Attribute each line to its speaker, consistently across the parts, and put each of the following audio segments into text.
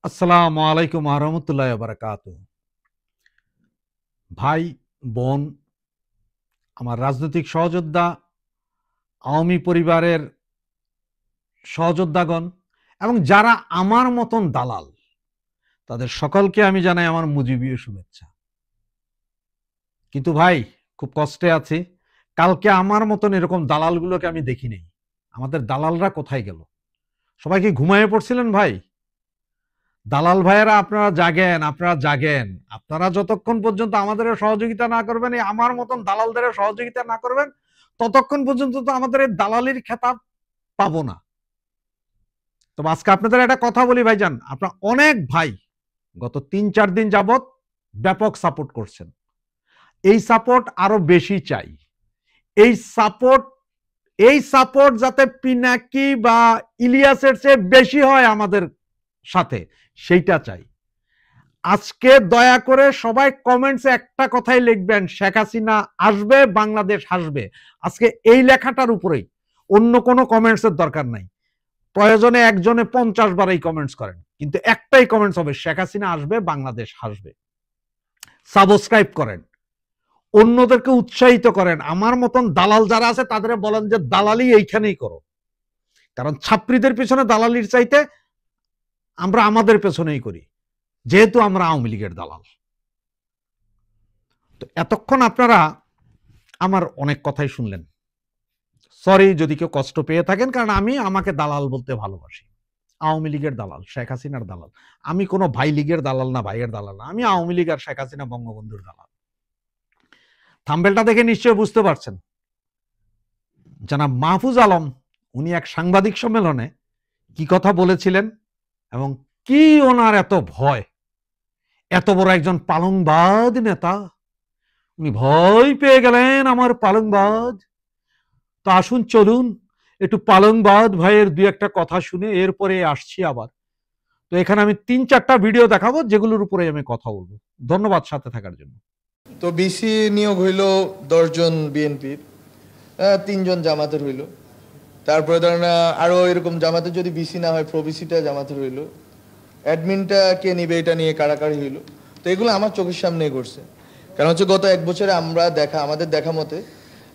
Speaker 1: আসসালামু আলাইকুম ওয়া রাহমাতুল্লাহি ওয়া বারাকাতুহু। ভাই, বোন, আমার রাজনৈতিক সহযোদ্ধা, আওয়ামী পরিবারের সহযোদ্ধাগণ এবং যারা আমার মতন দালাল, তাদের সকলকে আমি জানাই আমার মুজিবীয় শুভেচ্ছা। কিন্তু ভাই, খুব কষ্টে আছি। কালকে আমার মতন এরকম দালালগুলোকে আমি দেখি নাই। আমাদের দালালরা কোথায় গেল? সবাই কি ঘুমায়ে পড়ছিলেন ভাই? দালাল ভাইয়েরা, আপনারা জাগেন, আপনারা জাগেন। আপনারা যতক্ষণ পর্যন্ত আমাদের সহযোগিতা না করবেন, এই আমার মতন দালালদের সহযোগিতা না করবেন, ততক্ষণ পর্যন্ত তো আমাদের এই দালালির খেতাব পাবো না। তো আজকে আপনাদের একটা কথা বলি ভাইজান, আপনারা অনেক ভাই গত ৩-৪ দিন যাবত ব্যাপক সাপোর্ট করছেন। এই সাপোর্ট আরো বেশি চাই। এই সাপোর্ট এই সাপোর্ট যাতে পিনাকি বা ইলিয়াসের চেয়ে বেশি হয় আমাদের সাথে, সেইটা চাই। আজকে দয়া করে সবাই কমেন্টসে একটা কথাই লিখবেন, শেখ হাসিনা আসবে, বাংলাদেশ হাসবে। আজকে এই লেখাটার উপরেই, অন্য কোনো কমেন্টসের দরকার নাই। প্রয়োজনে একজনে 50 বার এই কমেন্টস করেন, কিন্তু একটাই কমেন্টস হবে, শেখ হাসিনা আসবে, বাংলাদেশ হাসবে। সাবস্ক্রাইব করেন, অন্যদেরকে উৎসাহিত করেন। আমার মতন দালাল যারা আছে তাদের বলেন যে দালালি এইখানেই করো, কারণ ছাত্রীদের পেছনে দালালির চাইতে আমরা আমাদের পেছনেই করি, যেহেতু আমরা আওয়ামী লীগের দালাল। তো এতক্ষণ আপনারা আমার অনেক কথাই শুনলেন। সরি যদি কেউ কষ্ট পেয়ে থাকেন, কারণ আমি আমাকে দালাল বলতে ভালোবাসি। আওয়ামী লীগের দালাল, শেখ হাসিনার দালাল। আমি কোনো ভাই লীগের দালাল না, ভাইয়ের দালাল না। আমি আওয়ামী লীগ আর শেখ হাসিনা বঙ্গবন্ধুর দালাল। থাম্বেলটা দেখে নিশ্চয় বুঝতে পারছেন, জনাব মাহফুজ আলম উনি এক সাংবাদিক সম্মেলনে কি কথা বলেছিলেন এবং কি ওনার এত ভয়। এত বড় একজন পালংবাদ নেতা, উনি ভয় পেয়ে গেলেন আমার পালংবাদ। তো আসুন, চলুন একটু পালংবাদ ভাইয়ের দুই একটা কথা শুনে এরপরে আসছি আবার। তো এখানে আমি ৩-৪টা ভিডিও দেখাবো, যেগুলোর উপরে আমি কথা বলবো। ধন্যবাদ সাথে থাকার জন্য।
Speaker 2: তো বিসি নিয়োগ হইল 10 জন বিএনপির, 3 জন জামাতের হইল। তারপরে ধরেন আরো এরকম জামাতের যদি বিসি না হয়, প্রবিসিটা জামাতের হইল। অ্যাডমিনটা কে নিবে এটা নিয়ে কাড়াকাড়ি হইল। তো এগুলো আমার চোখের সামনে ঘটছে। কারণ হচ্ছে গত 1 বছরে আমাদের দেখা মতে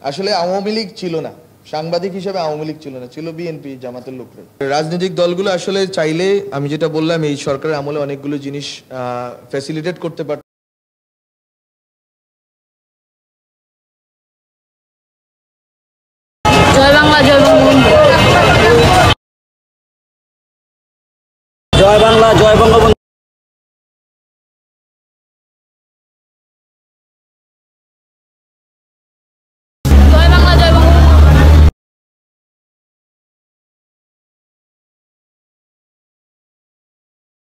Speaker 2: আসলে আওয়ামী লীগ ছিল না, সাংবাদিক হিসেবে আওয়ামী লীগ ছিল না, ছিল বিএনপি জামাতের লোকরা। রাজনৈতিক দলগুলো আসলে চাইলে, আমি যেটা বললাম, এই সরকারের আমলে অনেকগুলো জিনিস ফ্যাসিলিটেট করতে পারত।
Speaker 3: জয় বাংলা, জয় বঙ্গবন্ধু।
Speaker 4: জয় বাংলা, জয় বঙ্গবন্ধু।
Speaker 3: জয় বাংলা, জয় বঙ্গবন্ধু।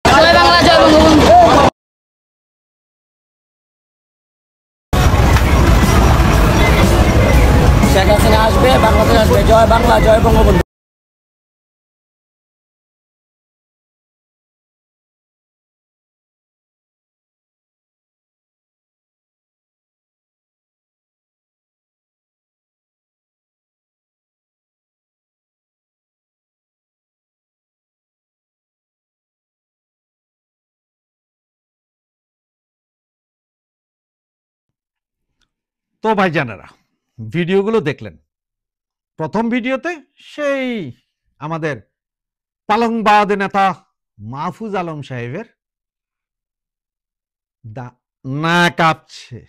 Speaker 3: জয় বাংলা, জয় বঙ্গবন্ধু।
Speaker 4: শেখ হাসিনা আসবে, বাংলাদেশ আসবে। জয় বাংলা, জয় বঙ্গবন্ধু।
Speaker 1: তো ভাইজানেরা, ভিডিওগুলো দেখলেন। প্রথম ভিডিওতে সেই আমাদের পালংবাদ নেতা মাহফুজ আলম সাহেবের না কাঁপছে।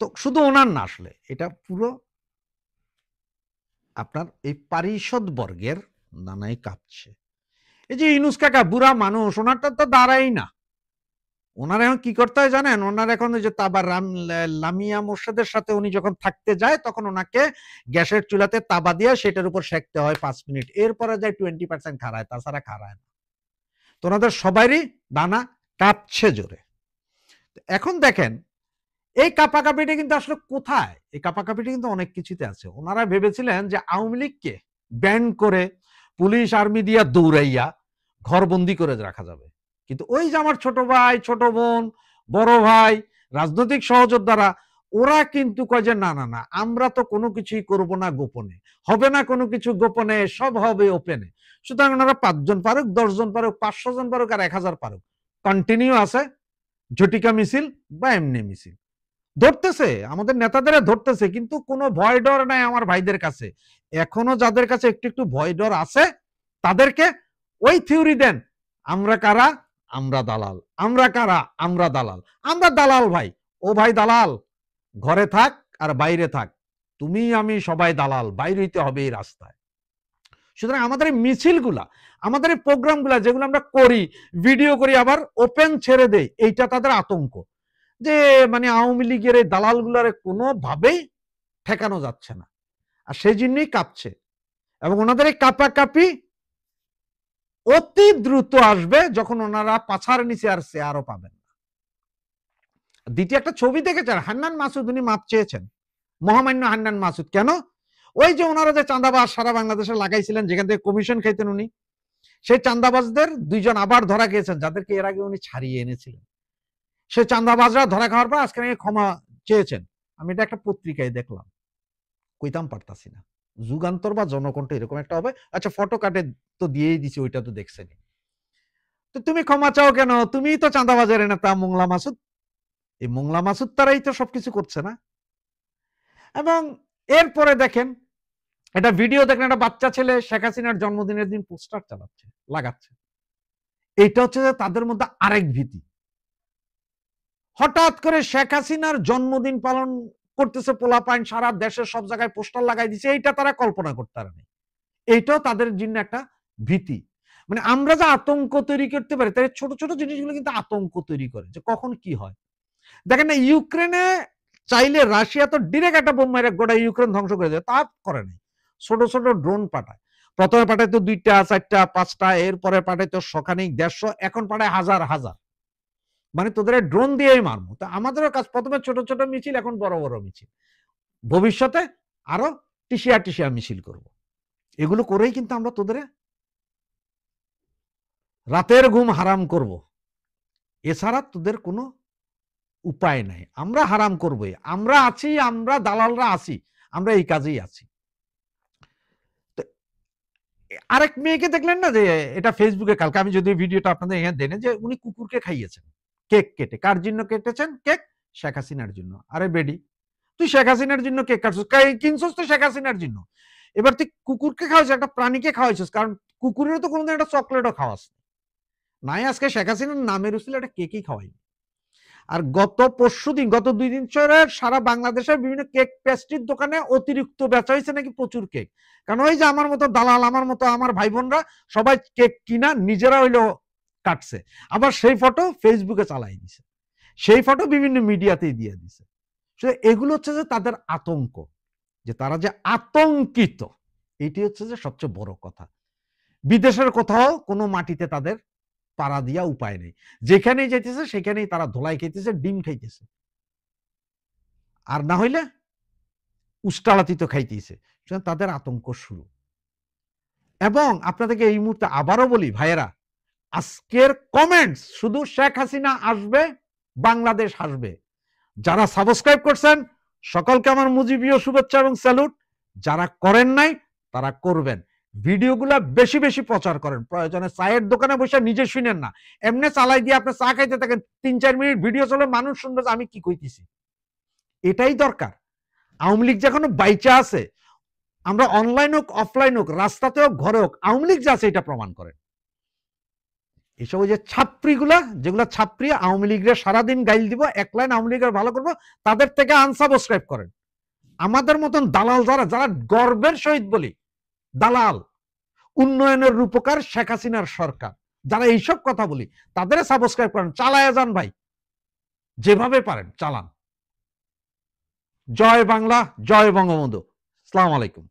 Speaker 1: তো শুধু ওনার না, আসলে এটা পুরো আপনার এই পারিষদ বর্গের নানাই কাঁপছে। এই যে ইনুস কাকা বুড়া মানুষ, ওনারটা তো দাঁড়াই না। ওনার এখন কি করতে হয় জানেন? ওনার এখন যে তাবা লামিয়া মোর্শেদের সাথে উনি যখন থাকতে যায়, তখন ওনাকে গ্যাসের চুলাতে তাবা দিয়ে সেটার উপর সেঁকতে হয় 5 মিনিট। এরপরে যায় 20% খাড়ায়, তাছাড়া খাড়ায় না। তো ওনাদের সবারই দানা কাঁপছে জোরে। এখন দেখেন, এই কাপাকাপিটা কিন্তু আসলে কোথায়? এই কাপাকাপিটা কিন্তু অনেক কিছুতে আছে। ওনারা ভেবেছিলেন যে আওয়ামী লীগকে ব্যান করে পুলিশ আর্মি দিয়া দৌড়াইয়া ঘরবন্দি করে রাখা যাবে। কিন্তু ওই যে আমার ছোট ভাই, ছোট বোন, বড় ভাই, রাজনৈতিক সহযোদ্ধারা, ওরা কিন্তু কয় যে না না না, আমরা তো কোনো কিছুই করব না গোপনে, হবে না কোনো কিছু গোপনে, সব হবে ওপেনে। সুতরাং ওনারা 5 জন পারুক, 10 জন পারুক, 500 জন পারুক আর 1000 পারুক, কন্টিনিউ আছে ঝটিকা মিছিল বা এমনি মিছিল ধরতেছে, আমাদের নেতাদের ধরতেছে, কিন্তু কোনো ভয় ডর নাই আমার ভাইদের কাছে। এখনো যাদের কাছে একটু একটু ভয় ডর আছে তাদেরকে ওই থিওরি দেন, আমরা কারা, আমরা দালাল, আমরা কারা, আমরা দালাল, আমরা দালাল ভাই। ও ভাই দালাল, ঘরে থাক আর বাইরে থাক, তুমি আমি সবাই দালাল, বাইরে হইতে হবে এই রাস্তায়। সুতরাং আমাদের এই মিছিলগুলা, আমাদের এই প্রোগ্রামগুলা যেগুলো আমরা করি, ভিডিও করি, আবার ওপেন ছেড়ে দেই, এইটা তাদের আতঙ্ক যে মানে আওয়ামী লীগের এই দালালগুলার কোনোভাবেই ঠেকানো যাচ্ছে না, আর সেই জন্যই কাঁপছে। এবং ওনাদের এই কাঁপাকাঁপি অতি দ্রুত আসবে যখন ওনারা পাছার নিচে আর চেয়ারও পাবেন না। দ্বিতীয় একটা ছবি দেখেছেন, হান্নান মাসুদ, উনি মাপ চেয়েছেন, মহামান্য হান্নান মাসুদ। কেন? ওই যে ওনারা যে চাঁদাবাজ সারা বাংলাদেশে লাগাইছিলেন, যেখান থেকে কমিশন খাইতেন উনি, সেই চাঁদাবাজদের 2 জন আবার ধরা গিয়েছেন, যাদেরকে এর আগে উনি ছাড়িয়ে এনেছিলেন। সেই চাঁদাবাজরা ধরা খাওয়ার পর আজকে নাকি ক্ষমা চেয়েছেন। আমি এটা একটা পত্রিকায় দেখলাম, কইতাম পারতাছি না, যুগান্তর বা জনকণ্ঠ এরকম একটা হবে। আচ্ছা, ফটো কাটে তো দিয়েই দিছি, ওইটা তো দেখছেনি। তো তুমি ক্ষমা চাও কেন? তুমিই তো চাঁদাবাজের নেতা মোংলা মাসুদ। এই মোংলা মাসুদ তারাই তো সবকিছু করছে না। এবং এরপরে দেখেন, এটা ভিডিও দেখেন, একটা বাচ্চা ছেলে শেখ হাসিনার জন্মদিনের দিন পোস্টার চালাচ্ছে, লাগাচ্ছে। এইটা হচ্ছে যে তাদের মধ্যে আরেক ভীতি। হঠাৎ করে শেখ হাসিনার জন্মদিন পালন করতেছে পোলাপাইন, সারা দেশের সব জায়গায় পোস্টার লাগাই দিচ্ছে, এইটা তারা কল্পনা করতে পারে না। এইটাও তাদের জন্য একটা ভীতি। মানে আমরা যে আতঙ্ক তৈরি করতে পারি, তাই ছোট ছোট জিনিসগুলো কিন্তু আতঙ্ক তৈরি করে, যে কখন কি হয়। দেখেন না, ইউক্রেনে চাইলে রাশিয়া তো ডিরেক্ট একটা বোম মেরে গোটা ইউক্রেন ধ্বংস করে দেয়, তা করে নাই। ছোট ছোট ড্রোন পাঠায়, প্রথমে পাঠাইতো 2টা 4টা 5টা, এরপরে পাঠাইতো শখানিক 150, এখন পাঠায় হাজার হাজার। মানে তোদের ড্রোন দিয়েই মারবো। তো আমাদেরও কাজ, প্রথমে ছোট ছোট মিছিল, এখন বড় বড় মিছিল, ভবিষ্যতে আরো টিসিয়া টিসিয়া মিছিল করব। এগুলো করেই কিন্তু আমরা তোদের রাতের ঘুম হারাম করব, এছাড়া তোদের কোনো উপায় নাই। আমরা হারাম করবই, আমরা আছি, আমরা দালালরা আছি, আমরা এই কাজেই আছি। আরেক মেয়েকে দেখলেন না, যে এটা ফেসবুকে কালকে, আমি যদি ভিডিওটা আপনাদের এখানে দেনে, যে উনি কুকুরকে খাইয়েছেন কেক কেটে। কার জন্য কেটেছেন কেক? শেখ হাসিনার জন্য। আরে বেডি, তুই শেখ হাসিনার জন্য কেক কাটছিস, কিনছিস তো শেখ হাসিনার জন্য। এবার তুই কুকুরকে খাওয়াইছিস, একটা প্রাণীকে খাওয়াইছিস, কারণ কুকুরেরও তো কোনোদিন একটা চকলেটও খাওয়াস নাই। আজকে শেখ হাসিনার নামের উচিলে একটা কেকই খাওয়াইনি। আর গত 2 দিন ধরে সারা বাংলাদেশের বিভিন্ন কেক পেস্ট্রির দোকানে অতিরিক্ত বেচা হয়েছে নাকি প্রচুর কেক। কারণ ওই যে আমার মতো দালাল, আমার মতো আমার ভাই বোনরা সবাই কেক কিনা নিজেরা হইলো কাটছে, আবার সেই ফটো ফেসবুকে চালাই দিছে, সেই ফটো বিভিন্ন মিডিয়াতেই দিয়ে দিছে। এগুলো হচ্ছে যে তাদের আতঙ্ক, যে তারা যে আতঙ্কিত, এটি হচ্ছে যে সবচেয়ে বড় কথা। বিদেশের কোথাও কোনো মাটিতে তাদের পাড়া দিয়া উপায় নেই, যেখানেই যাইতেছে সেখানেই তারা ধোলাই খাইতেছে, ডিম খাইতেছে, আর না হইলে উস্টালাতি তো খাইতেছে। তাদের আতঙ্ক শুরু। এবং আপনাদেরকে এই মুহূর্তে আবারও বলি ভাইয়েরা, আজকের কমেন্টস শুধু শেখ হাসিনা আসবে, বাংলাদেশ আসবে। যারা সাবস্ক্রাইব করছেন সকলকে আমার মুজিবীয় শুভেচ্ছা এবং স্যালুট। যারা করেন নাই তারা করবেন। ভিডিওগুলা বেশি বেশি প্রচার করেন, প্রয়োজনে চায়ের দোকানে বসে নিজে শুনেন না, এমনি চালাই দিয়ে আপনি চা খাইতে থাকেন, 3-4 মিনিট ভিডিও চলে, মানুষ শুনবে আমি কি কইতেছি। এটাই দরকার। আওয়ামী লীগ যখন বাইচা আছে, আমরা অনলাইন হোক অফলাইন হোক, রাস্তাতে হোক ঘরে হোক, আওয়ামী লীগ যা আছে এটা প্রমাণ করেন। এসব যে ছাত্রীগুলা, যেগুলা ছাত্রী আওয়ামী লীগের সারাদিন গাইল দিব, এক লাইন আওয়ামী লীগের ভালো করবো, তাদের থেকে আনসাবস্ক্রাইব করেন। আমাদের মতন দালাল যারা, যারা গর্বের সহিত বলি দালাল, উন্নয়নের রূপকার শেখ হাসিনার সরকার, যারা এইসব কথা বলি, তাদের সাবস্ক্রাইব করেন, চালায় যান ভাই, যেভাবে পারেন চালান। জয় বাংলা, জয় বঙ্গবন্ধু। আসসালামু আলাইকুম।